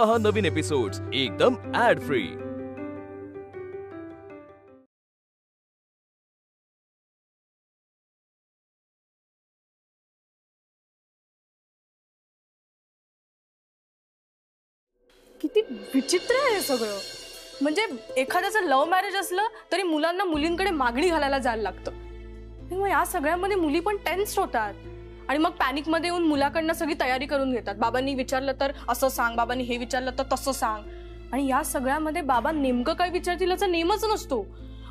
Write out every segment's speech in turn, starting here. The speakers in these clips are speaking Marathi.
पहा नवीन एपिसोड्स एकदम ऍड फ्री। किती विचित्र आहे सगळं। म्हणजे एखाद्याचं लव्ह मॅरेज असलं तरी मुलांना मुलींकडे मागणी घालायला जायला लागतं। मग या सगळ्यामध्ये मुली पण टेन्स्ड होतात आणि मग पॅनिक मध्ये येऊन मुलाकडनं सगळी तयारी करून घेतात। बाबांनी विचारलं तर असं सांग, बाबांनी हे विचारलं तर तसं सांग। आणि या सगळ्यामध्ये बाबा नेमकं काय विचारतील याचा नेमच नसतो।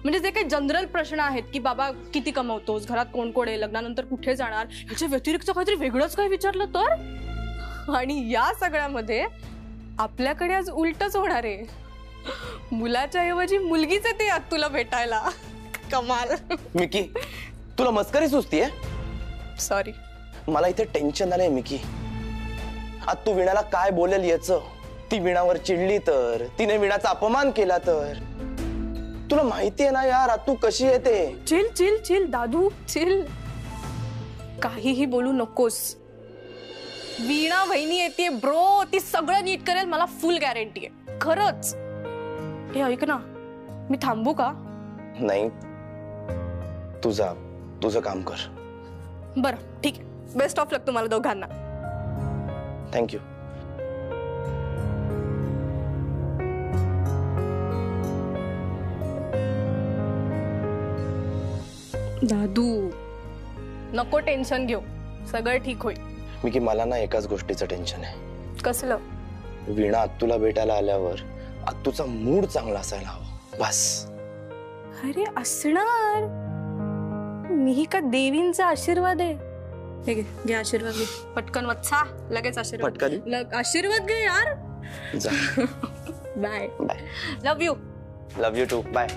म्हणजे जे काही जनरल प्रश्न आहेत की बाबा किती कमवतोस, घरात कोण कोण आहे, लग्नानंतर कुठे जाणार, ह्याच्या व्यतिरिक्त काहीतरी वेगळंच काय विचारलं तर। आणि या सगळ्यामध्ये आपल्याकडे आज उलटच होणार आहे। मुलाच्या ऐवजी मुलगीच येते आज तुला भेटायला। कमाल। मिकी, तुला मस्करी सुचतीये? सॉरी, मला इथे टेन्शन आलंय मिकी। आज तू वीणाला काय बोलेल याचं, ती वीणावर चिडली तर, तिने वीणाचा अपमान केला तर। तुला माहितीये ना यार तू कशी येते। चिल चिल चिल दादू चिल, काहीही बोलू नकोस। वीणा वहिनी येते ब्रो, ती सगळं नीट करेल, मला फुल गॅरंटी आहे खरंच। हे ऐक ना, मी थांबू का? नाही, तुझं काम कर। बरं ठीक आहे, बेस्ट ऑफ लक तुम्हाला दोघांना। थँक्यू। दादू नको टेन्शन घेऊ, सगळं ठीक होईल। मिकी, मला ना एकाच गोष्टीचं टेन्शन आहे। कसलं? वीणा आत्तूला भेटायला आल्यावर आत्तूचा मूड चांगला असायला हवा, बस। अरे असणार, मी का देवींचा आशीर्वाद आहे। हे घे, घे आशीर्वाद घे पटकन वत्सा, लगेच आशीर्वाद पटकन आशीर्वाद घे यार। Bye bye. Love you. Love you too, bye.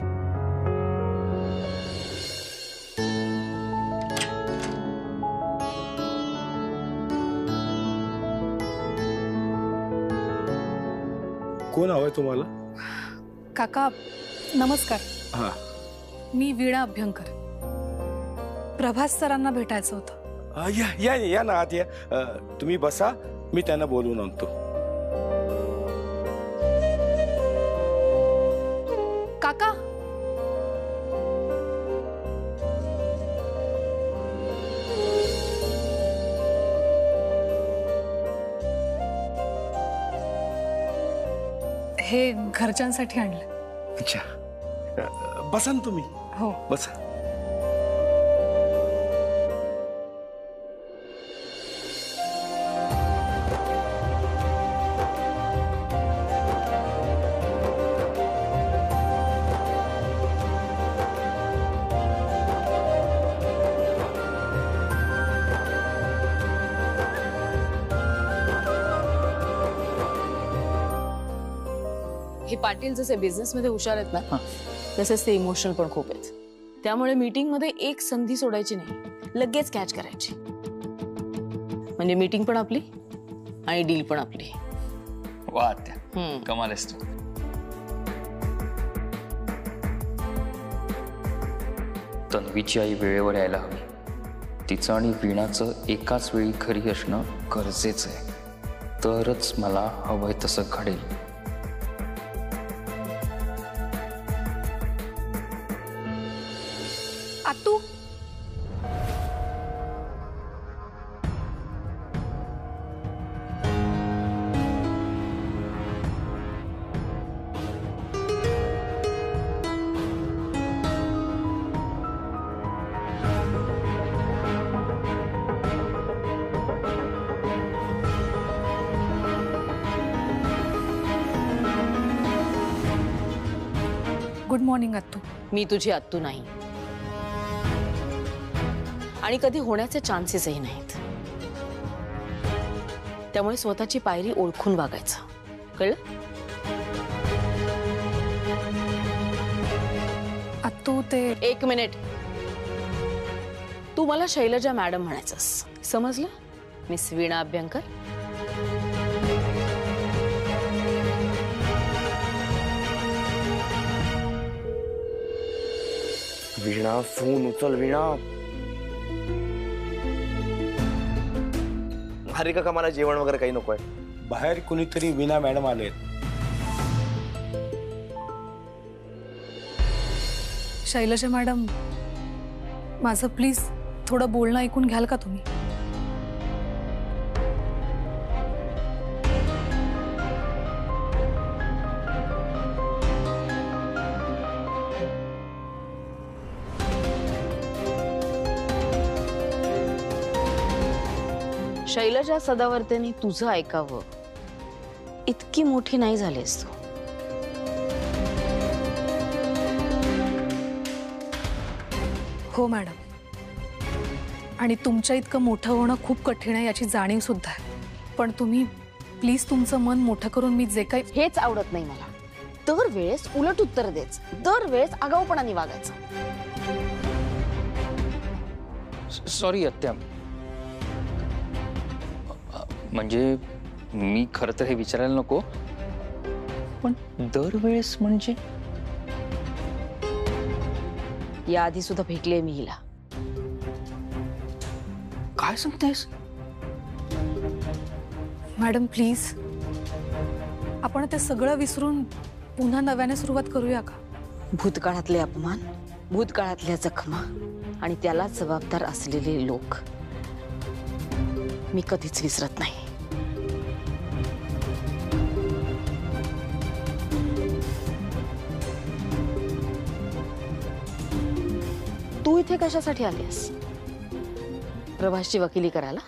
कोण हवंय तुम्हाला? काका नमस्कार। हा, मी वीणा अभ्यंकर, प्रभास सरांना भेटायचं होतं। या या या ना आत या। तुम्ही बसा, मी त्यांना बोलवून आणतो। काका हे घरच्यांसाठी आणलं। अच्छा, बसा ना तुम्ही। हो बसा। हे पाटील जसे बिझनेस मध्ये हुशार आहेत ना, तसेच ते इमोशनल पण खूप आहेत। त्यामुळे मीटिंग मध्ये एक संधी सोडायची नाही, लगेच कॅच करायची। म्हणजे मीटिंग पण आपली आणि डील पण आपली। वा आत्या, कमाल आहेस तू। तन्वीची आई वेळेवर यायला हवी, तिचं आणि वीणाचं एकाच वेळी घरी असणं गरजेचं आहे, तरच मला हवंय तसं घडेल। आत्तू गुड मॉर्निंग आत्तू। मी तुझी आत्तू नाही आणि कधी होण्याचे चान्सेसही नाहीत। त्यामुळे स्वतःची पायरी ओळखून वागायचं, कळलं? आत्तू ते एक मिनिट, तू मला शैलजा मॅडम म्हणायचंस, समजलं? मिस वीणा अभ्यंकर। वीणा, फोन उचल वीणा। अरे काका, मला जेवण वगैरे काही नकोय, बाहेर कुणीतरी वीणा मॅडम आलेत. शैलजा मॅडम, माझं प्लीज थोडं बोलणं ऐकून घ्याल का तुम्ही? शैलजा सदावर्तेने तुझं ऐकावं इतकी मोठी नाही झालीस तू. हो मॅडम, आणि तुमच्या इतकं मोठं होणं खूप कठीण आहे याची जाणीव सुद्धा आहे. पण तुम्ही प्लीज तुमचं मन मोठं करून मी जे काही... हेच आवडत नाही मला. दरवेळेस उलट उत्तर द्यायचं, दरवेळेस आगाऊपणाने वागायचं. सॉरी आत्या, म्हणजे मी खरं तर हे विचारायला नको, पण दरवेळेस म्हणजे याआधी सुद्धा भेटले मी हिला. काय सांगतेस? मॅडम प्लीज, आपण ते सगळं विसरून पुन्हा नव्याने सुरुवात करूया का? भूतकाळातले अपमान, भूतकाळातल्या जखमा आणि त्याला जबाबदार असलेले लोक मी कधीच विसरत नाही. तू इथे कशासाठी आलीस? प्रभासची वकिली करायला?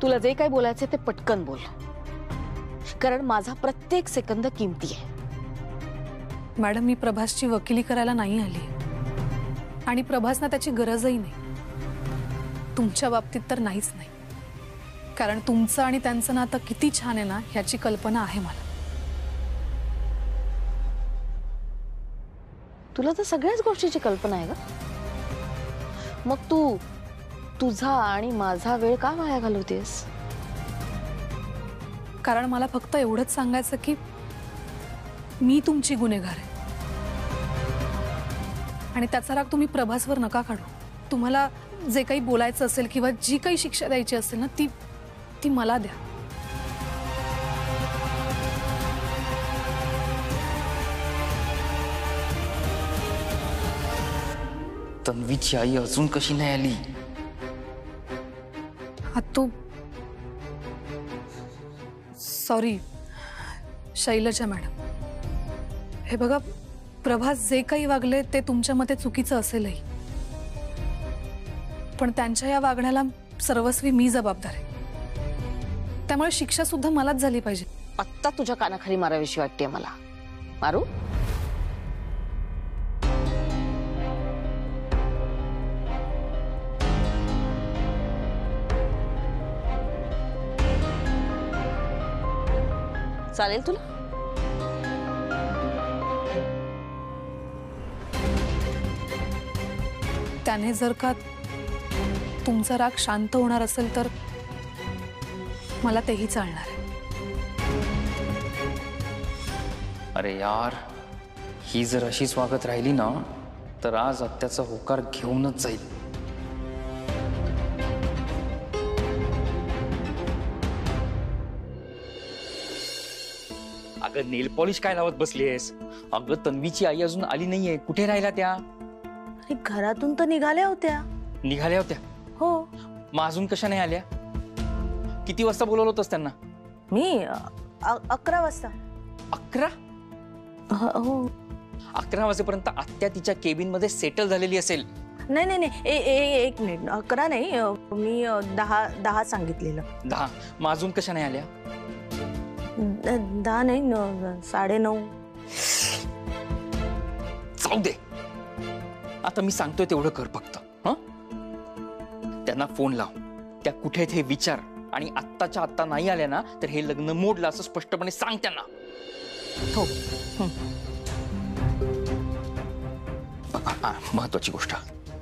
तुला जे काही बोलायचे ते पटकन बोल, कारण माझा प्रत्येक सेकंद किमती आहे. मॅडम, मी प्रभासची वकिली करायला नाही आली, आणि प्रभासना त्याची गरजही नाही. तुमच्या बाबतीत तर नाहीच नाही, कारण तुमचं आणि त्यांचं नातं किती छान आहे ना ह्याची कल्पना आहे मला. तुला तर सगळ्याच गोष्टीची कल्पना आहे का? मग तू तुझा आणि माझा वेळ का वाया घालवतेस? कारण मला फक्त एवढंच सांगायचं की मी तुमची गुन्हेगार आहे, आणि त्याचा राग तुम्ही प्रभासवर नका काढू. तुम्हाला जे काही बोलायचं असेल किंवा जी काही शिक्षा द्यायची असेल ना ती मला द्या. तन्वीची आई अजून कशी नाही आली? आत्तू, सॉरी शैलजा मॅडम. हे बघा, प्रभास जे काही वागले ते तुमच्या मते चुकीचं असेलही, पण त्यांच्या या वागण्याला सर्वस्वी मी जबाबदार आहे. त्यामुळे शिक्षा सुद्धा मलाच झाली पाहिजे. आत्ता तुझ्या कानाखाली माराविषयी वाटते मला. मारू? चालेल तुला? त्याने जर का तुमचा राग शांत होणार असेल तर मला तेही चालणार आहे. अरे यार, ही जर अशीच वागत राहिली ना तर आज आत्याचा होकार घेऊनच जाईल. अगं नेल पॉलिश काय लावत बसलीयस? अगं तन्वीची आई अजून आली नाहीये, कुठे राहिला त्या? घरातून तर निघाल्या होत्या. निघाल्या होत्या? हो. मग अजून कशा नाही आल्या? किती वाजता बोलवलं होतंस त्यांना? मी 11 वाजता. 11? हो. 11 वाजेपर्यंत आत्या तिच्या केबिन मध्ये सेटल झालेली असेल. नाही नाही नाही, एक मिनिट. 11 नाही, मी 10 सांगितलेलं. 10? मग अजून कशा नाही आल्या? 10 नाही, 9:30. जाऊ दे, आता मी सांगतोय तेवढं कर फक्त. हं? त्यांना फोन लाव, त्या कुठे आहेत हे विचार, आणि आत्ताच्या आत्ता नाही आल्या ना तर हे लग्न मोडलं असं स्पष्टपणे सांग त्यांना. हो. महत्वाची गोष्ट,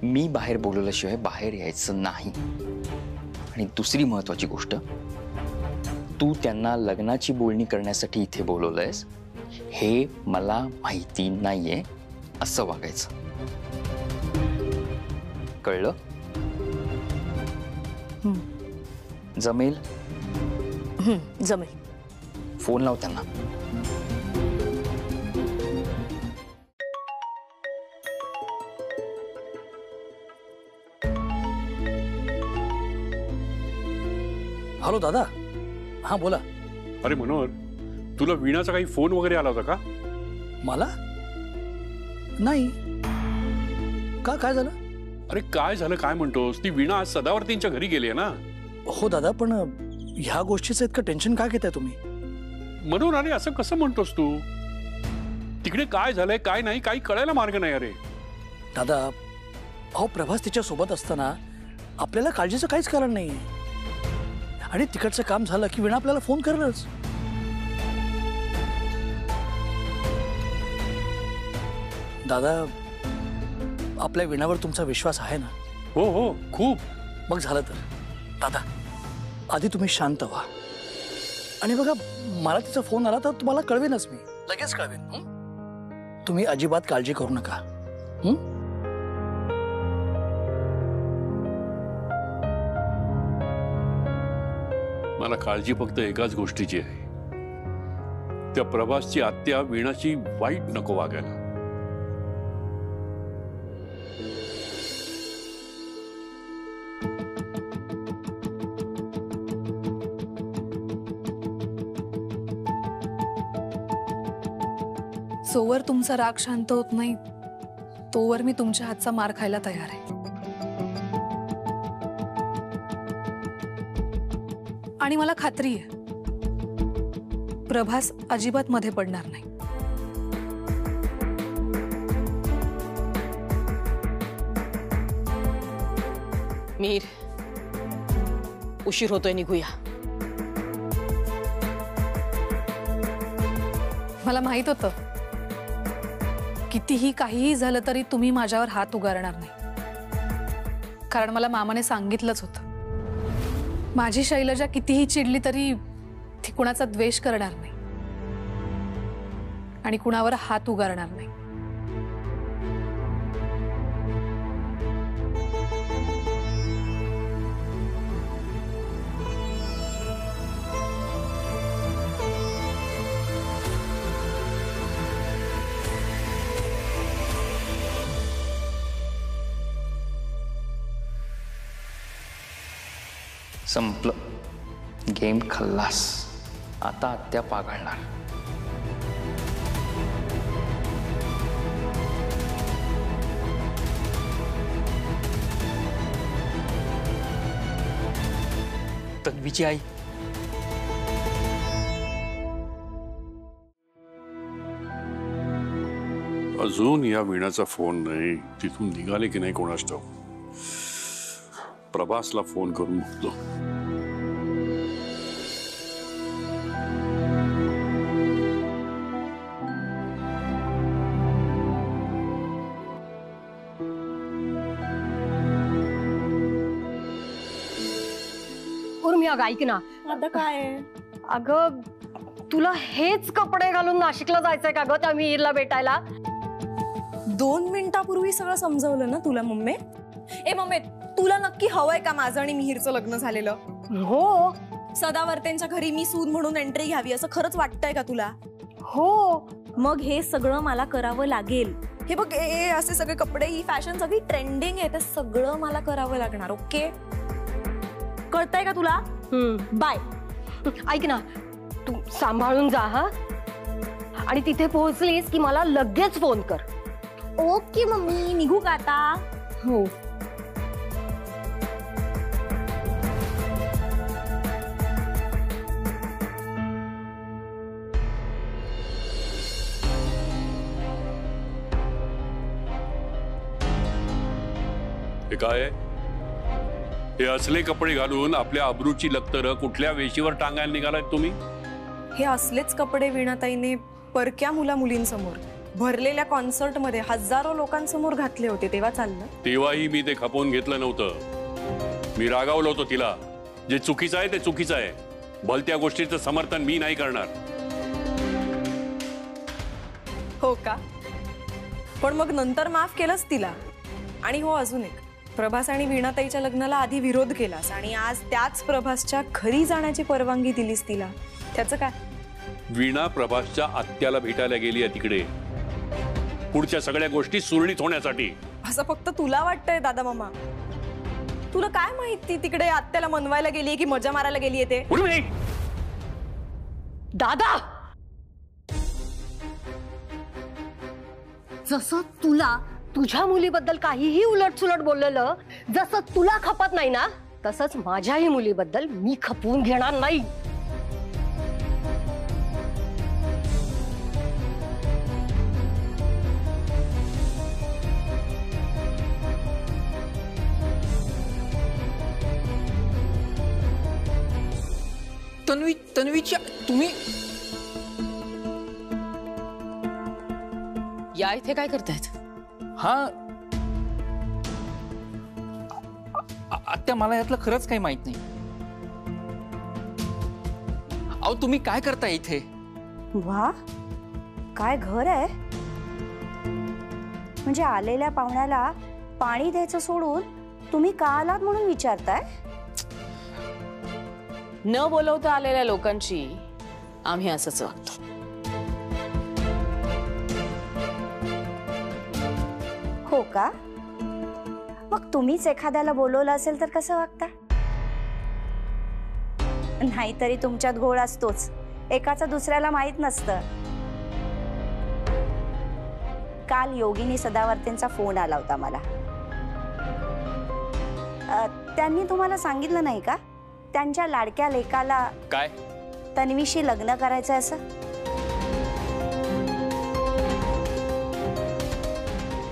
मी बाहेर बोलवल्याशिवाय बाहेर यायचं नाही. आणि दुसरी महत्वाची गोष्ट, तू त्यांना लग्नाची बोलणी करण्यासाठी इथे बोलवलंयस हे मला माहिती नाहीये असं वागायचं, कळलं? जमेल? जमेल. फोन लाव त्यांना. हॅलो दादा. हा बोला. अरे मनोहर, तुला वीणाचा काही फोन वगैरे आला होता का? मला नाही. का, काय झालं? अरे काय झालं काय म्हणतोस? ती वीणा आज सदावर्तींच्या घरी गेली आहे ना. हो दादा, पण ह्या गोष्टीचं इतकं टेन्शन का घेताय तुम्ही? मनोहर अरे असं कसं म्हणतोस तू? तिकडे काय झालंय काय नाही काही कळायला मार्ग नाही. अरे दादा, अहो प्रभास तिच्या सोबत असताना आपल्याला काळजीचं काहीच कारण नाहीये. आणि तिकडचं काम झालं की वीणा आपल्याला फोन करेलच. दादा, आपल्या वीणावर तुमचा विश्वास आहे ना? हो हो खूप. मग झालं तर दादा, आधी तुम्ही शांत व्हा. आणि बघा, मला तिचा फोन आला तर तुम्हाला कळवेनच, मी लगेच कळवेन. तुम्ही अजिबात काळजी करू नका. मला काळजी फक्त एकाच गोष्टीची आहे, त्या प्रभासची आत्या वीणाची वाईट नको वागायला. जोवर तुमचा राग शांत होत नाही तोवर मी तुमच्या हातचा मार खायला तयार आहे. आणि मला खात्री आहे प्रभास अजिबात मध्ये पडणार नाही. मीर, उशीर होतोय, निघूया. मला माहित होतं कितीही काहीही झालं तरी तुम्ही माझ्यावर हात उगारणार नाही, कारण मला मामाने सांगितलंच होतं माझी शैलजा कितीही चिडली तरी ती कुणाचा द्वेष करणार नाही आणि कुणावर हात उगारणार नाही. संपलं. गेम खल्लास. आता आत्या पाघळणार. तन्वीची आई अजून या वीणाचा फोन नाही. तिथून निघाले की नाही कोणास ठाऊक. प्रभासला फोन करून बघतो. उर्मी, अगं ऐक ना. आता काय? अगं तुला हेच कपडे घालून नाशिकला जायचंय का ग त्या मिहीरला भेटायला? 2 मिनिटापूर्वी सगळं समजवलं ना तुला मम्मी. ए मम्मी, तुला नक्की हवंय का माझं आणि मिहीरचं लग्न झालेलं? हो. सदावर्तेंच्या घरी मी सून म्हणून एंट्री घ्यावी असं खरंच वाटतंय का तुला? हो. मग हे सगळं मला करावं लागेल. हे बघ, असे सगळे कपडे, ही फॅशन सगळी ट्रेंडिंग आहे, ते सगळं मला करावं लागणार. ओके, कळतंय का तुला? बाय. ऐक ना, तू सांभाळून जा हा. आणि तिथे पोहोचलीस की मला लगेच फोन कर. ओके मम्मी, निघू का आता? हो. हे काय? हे असले कपडे घालून आपल्या अब्रूची लक्तर कुठल्या वेशीवर टांगायला निघालात तुम्ही? हे असलेच कपडे वीणाताईने परक्या मुला मुलींसमोर भरलेल्या कॉन्सर्ट मध्ये हजारो लोकांसमोर घातले होते, तेव्हा चाललं. तेव्हाही मी ते खपवून घेतलं नव्हतं. मी रागावलो होतो तिला. जे चुकीचं आहे ते चुकीचं आहे. भलत्या गोष्टीचं समर्थन मी नाही करणार. हो का? पण मग नंतर माफ केलंस तिला. आणि हो, अजून एक, प्रभास आणि वीणाताईच्या लग्नाला आधी विरोध केलास आणि आज त्याच प्रभासच्या घरी जाण्याची परवानगी दिलीस तिला. त्याचं काय? वीणा प्रभासच्या आत्याला भेटायला गेली आहे तिकडे, पुढच्या सगळ्या गोष्टी सुरळीत होण्यासाठी. असं फक्त तुला वाटतंय दादा मामा? तुला काय माहिती तिकडे आत्याला मनवायला गेलीये की मजा मारायला गेलीये ते? दादा, जसं तुला तुझ्या मुलीबद्दल काहीही उलटसुलट बोललेलं जसं तुला खपत नाही ना, तसंच माझ्याही मुलीबद्दल मी खपवून घेणार नाही. तन्वीची तुम्ही या इथे काय करतायत? हा आत्या, मला यातलं खरंच काही माहित नाही. अहो तुम्ही काय करताय इथे? वा, काय घर आहे. म्हणजे आलेल्या पाहुण्याला पाणी द्यायचं सोडून तुम्ही का आलात म्हणून विचारताय? न बोलवता आलेल्या लोकांची आम्ही असंच वागतो. हो का? मग तुम्हीच एखाद्याला बोलवलं असेल तर कसं वागता? नाहीतरी तुमच्यात घोळ असतोच, एकाचं दुसऱ्याला माहित नसतं. काल योगिनी सदावर्तेंचा फोन आला होता मला. त्यांनी तुम्हाला सांगितलं नाही का त्यांच्या लाडक्या लेकाला काय तन्वीशी लग्न करायचं असं?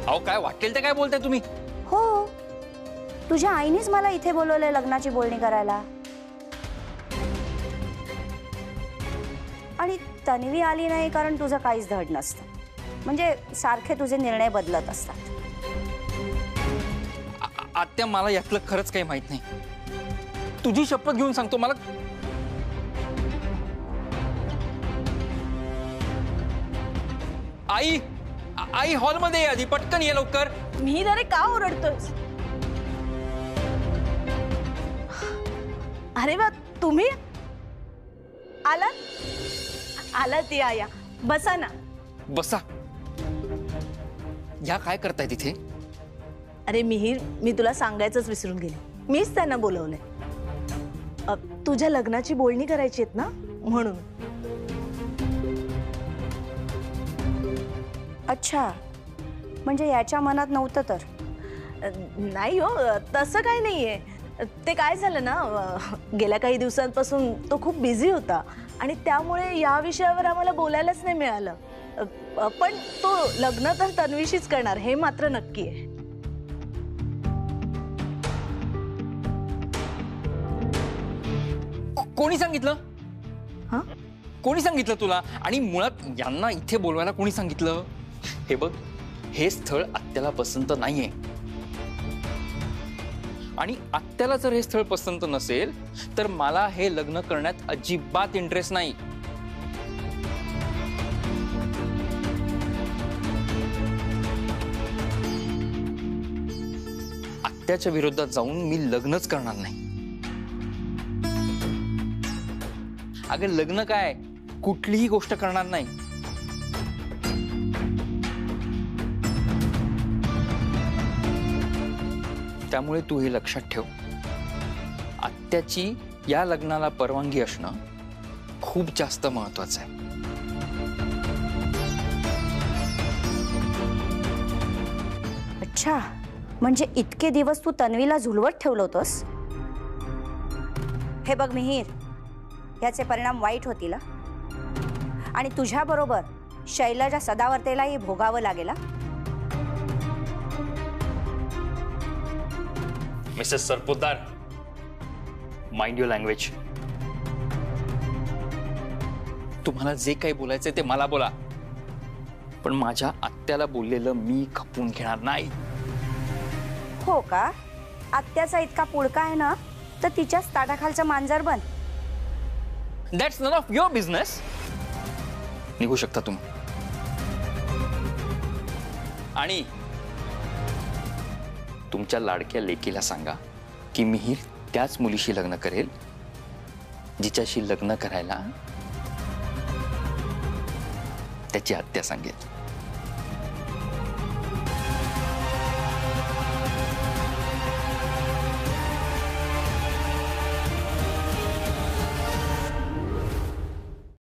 अहो काय वाटेल ते काय बोलताय तुम्ही? हो, तुझ्या आईनेच मला इथे बोलवलंय लग्नाची बोलणी करायला. आणि तन्वी आली नाही कारण तुझं काहीच धड नसतं. म्हणजे सारखे तुझे निर्णय बदलत असतात. आत्या, मला यातलं खरंच काही माहित नाही. तुझी शपथ घेऊन सांगतो, मला आई हॉलमध्ये आधी पटकन ये लवकर. मी जरा का ओरडतोस? अरे वा, तुम्ही आलात या. बसा ना. बसा. या काय करताय तिथे? अरे मिहीर, मी तुला सांगायचंच विसरून गेले. मीच त्यांना बोलवलंय. तुझ्या लग्नाची बोलणी करायची आहेत ना, म्हणून. अच्छा, म्हणजे याच्या मनात नव्हतं तर? नाही हो, तसं काही नाहीये. ते काय झालं ना, गेल्या काही दिवसांपासून तो खूप बिझी होता आणि त्यामुळे या विषयावर आम्हाला बोलायलाच नाही मिळालं. पण तो लग्न तर तन्वीशीच करणार हे मात्र नक्की आहे. कोणी सांगितलं? हा, कोणी सांगितलं तुला? आणि मुळात यांना इथे बोलवायला कोणी सांगितलं? हे बघ, हे स्थळ आत्याला पसंत नाहीये. आणि आत्याला जर हे स्थळ पसंत नसेल तर मला हे लग्न करण्यात अजिबात इंटरेस्ट नाही. आत्याच्या विरोधात जाऊन मी लग्नच करणार नाही. अगं लग्न काय, कुठलीही गोष्ट करणार नाही. त्यामुळे तू हे लक्षात ठेव, आत्याची या लग्नाला परवानगी असणं खूप जास्त महत्वाचं आहे. अच्छा, म्हणजे इतके दिवस तू तन्वीला झुलवत ठेवलं होतंस? हे बघ मिहीर, याचे परिणाम वाईट होतील आणि तुझ्या बरोबर शैलजा सदावर्तेलाही भोगावं लागेल. Mrs Sarpotdar, mind your language. तुम्हाला जे काही बोलायचं ते मला बोला, पण माझ्या आत्याला बोललेलं मी खपवून घेणार नाही. हो का? आत्याचा इतका पुळका आहे ना, तर तिच्याच ताटाखालचं मांजर बन. That's none of your business. निघू शकता तुम्ही. आणि तुमच्या लाडक्या लेकीला सांगा की मिहीर त्याच मुलीशी लग्न करेल जिच्याशी लग्न करायला त्याची आत्या सांगेल.